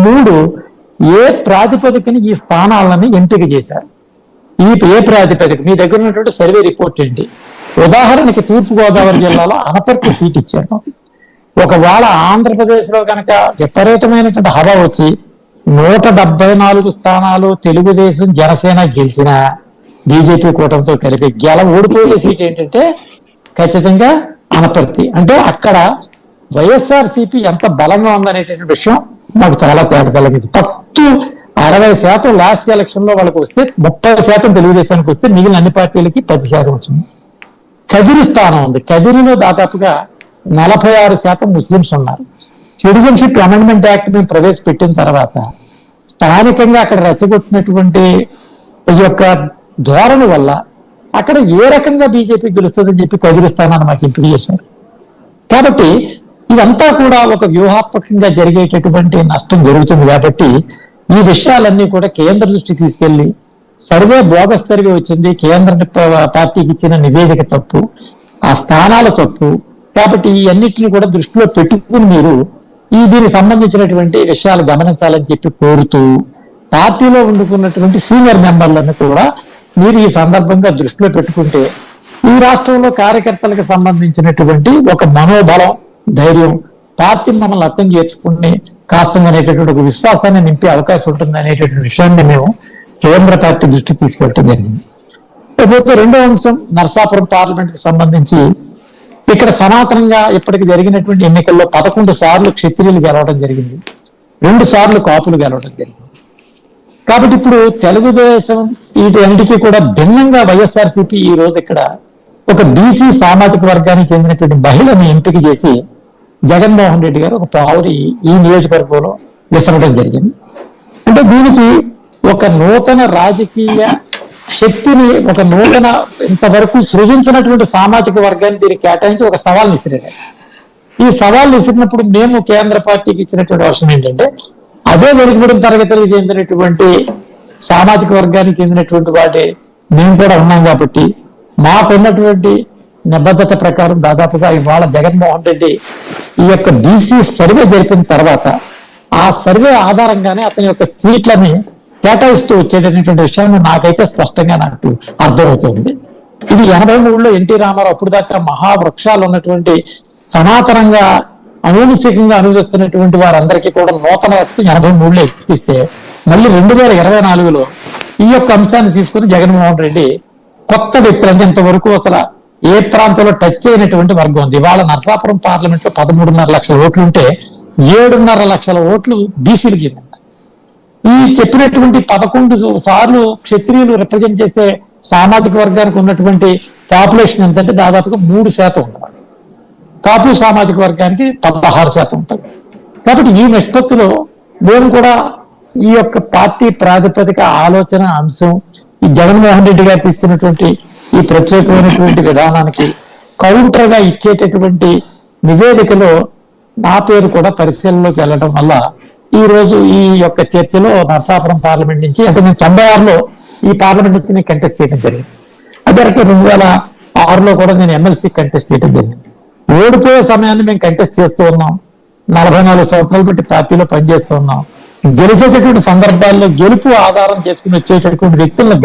మూడు, ఏ ప్రాతిపదికన ఈ స్థానాలని ఎంపిక చేశారు, ఏ ప్రాతిపదిక, మీ దగ్గర ఉన్నటువంటి సర్వే రిపోర్ట్ ఏంటి? ఉదాహరణకి తూర్పుగోదావరి జిల్లాలో అనపర్తి సీట్ ఇచ్చాను. ఒకవేళ ఆంధ్రప్రదేశ్ లో కనుక విపరీతమైనటువంటి హవా వచ్చి 174 స్థానాలు తెలుగుదేశం జనసేన గెలిచిన బీజేపీ కూటమితో కలిపి ఓడిపోయే సీట్ ఏంటంటే ఖచ్చితంగా అనపర్తి. అంటే అక్కడ వైఎస్ఆర్సీపీ ఎంత బలంగా ఉందనేటువంటి విషయం నాకు చాలా తేటగలిగింది. 60% లాస్ట్ ఎలక్షన్ లో వాళ్ళకి వస్తే 30% తెలుగుదేశానికి వస్తే మిగిలిన అన్ని పార్టీలకి 10% వచ్చింది. కదిరి స్థానం ఉంది. కదిరిలో దాదాపుగా 46% ముస్లింస్ ఉన్నారు. సిటిజన్షిప్ అమెండ్మెంట్ యాక్ట్ మేము ప్రవేశపెట్టిన తర్వాత స్థానికంగా అక్కడ రెచ్చగొట్టినటువంటి ఈ యొక్క ధోరణి వల్ల అక్కడ ఏ రకంగా బీజేపీ గెలుస్తుందని చెప్పి కదిరి స్థానాన్ని మాకు ఎంపిక చేశారు. కాబట్టి ఇదంతా కూడా ఒక వ్యూహాత్మకంగా జరిగేటటువంటి నష్టం జరుగుతుంది. కాబట్టి ఈ విషయాలన్నీ కూడా కేంద్ర దృష్టికి తీసుకెళ్లి, సర్వే బోగస్ సర్వే వచ్చింది, కేంద్ర పార్టీకి ఇచ్చిన నివేదిక తప్పు, ఆ స్థానాల తప్పు. కాబట్టి ఈ అన్నిటిని కూడా దృష్టిలో పెట్టుకుని మీరు దీనికి సంబంధించినటువంటి విషయాలు గమనించాలని చెప్పి కోరుతూ, పార్టీలో ఉండుకున్నటువంటి సీనియర్ మెంబర్లను కూడా మీరు ఈ సందర్భంగా దృష్టిలో పెట్టుకుంటే ఈ రాష్ట్రంలో కార్యకర్తలకు సంబంధించినటువంటి ఒక మనోబలం, ధైర్యం, పార్టీ మమ్మల్ని అర్థం చేసుకుని కాస్తంగా అనేటటువంటి ఒక విశ్వాసాన్ని నింపే అవకాశం ఉంటుంది అనేటటువంటి విషయాన్ని మేము కేంద్ర పార్టీ దృష్టికి తీసుకెళ్ళడం జరిగింది. లేకపోతే రెండో అంశం, నరసాపురం పార్లమెంట్ కి సంబంధించి ఇక్కడ సనాతనంగా ఇప్పటికి జరిగినటువంటి ఎన్నికల్లో 11 సార్లు క్షత్రియులు గెలవడం జరిగింది, 2 సార్లు కాపులు గెలవడం జరిగింది. కాబట్టి ఇప్పుడు తెలుగుదేశం వీటన్నిటికీ కూడా భిన్నంగా వైఎస్ఆర్సీపీ ఈ రోజు ఇక్కడ ఒక బీసీ సామాజిక వర్గానికి చెందినటువంటి మహిళని ఎంపిక చేసి జగన్మోహన్ రెడ్డి గారు ఒక పావురి ఈ నియోజకవర్గంలో విసరడం జరిగింది. అంటే దీనికి ఒక నూతన రాజకీయ శక్తిని, ఒక నూతన ఇంతవరకు సృజించినటువంటి సామాజిక వర్గాన్ని దీనికి కేటాయించి ఒక సవాల్ని విసిరారు. ఈ సవాల్ని విసిరినప్పుడు మేము కేంద్ర పార్టీకి ఇచ్చినటువంటి అవసరం ఏంటంటే, అదే వెనుకబడిన తరగతులకు చెందినటువంటి సామాజిక వర్గానికి చెందినటువంటి వాటి మేము కూడా ఉన్నాం కాబట్టి మాకున్నటువంటి నిబద్ధత ప్రకారం దాదాపుగా ఇవాళ జగన్మోహన్ రెడ్డి ఈ యొక్క బీసీ సర్వే జరిపిన తర్వాత ఆ సర్వే ఆధారంగానే అతని యొక్క సీట్లని కేటాయిస్తూ వచ్చేటటువంటి విషయాన్ని నాకైతే స్పష్టంగా నాకు అర్థమవుతుంది. ఇది 83లో ఎన్టీ రామారావు అప్పుడు దాకా మహావృక్షాలు ఉన్నటువంటి సనాతనంగా అనువంశికంగా అనుభవిస్తున్నటువంటి వారందరికీ కూడా నూతన వ్యక్తి 83లో ఎక్కిస్తే, మళ్ళీ 2024లో ఈ యొక్క అంశాన్ని తీసుకుని జగన్మోహన్ రెడ్డి కొత్త వ్యక్తులు, అంటే ఇంతవరకు అసలు ఏ ప్రాంతంలో టచ్ అయినటువంటి వర్గం ఉంది. ఇవాళ నరసాపురం పార్లమెంట్ లో 13.5 లక్షల ఓట్లు ఉంటే 7.5 లక్షల ఓట్లు బీసీలకి చెందింది. ఈ చెప్పినటువంటి 11 సార్లు క్షత్రియులు రిప్రజెంట్ చేసే సామాజిక వర్గానికి ఉన్నటువంటి పాపులేషన్ ఎంతంటే దాదాపుగా 3% ఉంటుంది. కాపు సామాజిక వర్గానికి 16% ఉంటుంది. కాబట్టి ఈ నిష్పత్తిలో మేము కూడా ఈ యొక్క పార్టీ ప్రాతిపదిక ఆలోచన అంశం, ఈ జగన్మోహన్ రెడ్డి గారు తీసుకున్నటువంటి ఈ ప్రత్యేకమైనటువంటి విధానానికి కౌంటర్ గా ఇచ్చేటటువంటి నివేదికలో నా పేరు కూడా పరిశీలనలోకి వెళ్ళడం వల్ల ఈ రోజు ఈ యొక్క చర్చలో నరసాపురం పార్లమెంట్ నుంచి, అంటే నేను 96లో ఈ పార్లమెంట్ నుంచి నేను కంటెస్ట్ చేయడం జరిగింది. అదే 2006లో కూడా నేను ఎమ్మెల్సీ కంటెస్ట్ చేయడం జరిగింది. ఓడిపోయే సమయాన్ని మేము కంటెస్ట్ చేస్తూ ఉన్నాం. 44 సంవత్సరాలు బట్టి పార్టీలో పనిచేస్తూ ఉన్నాం. గెలిచేటటువంటి సందర్భాల్లో గెలుపు ఆధారం చేసుకుని వచ్చేటటువంటి వ్యక్తులను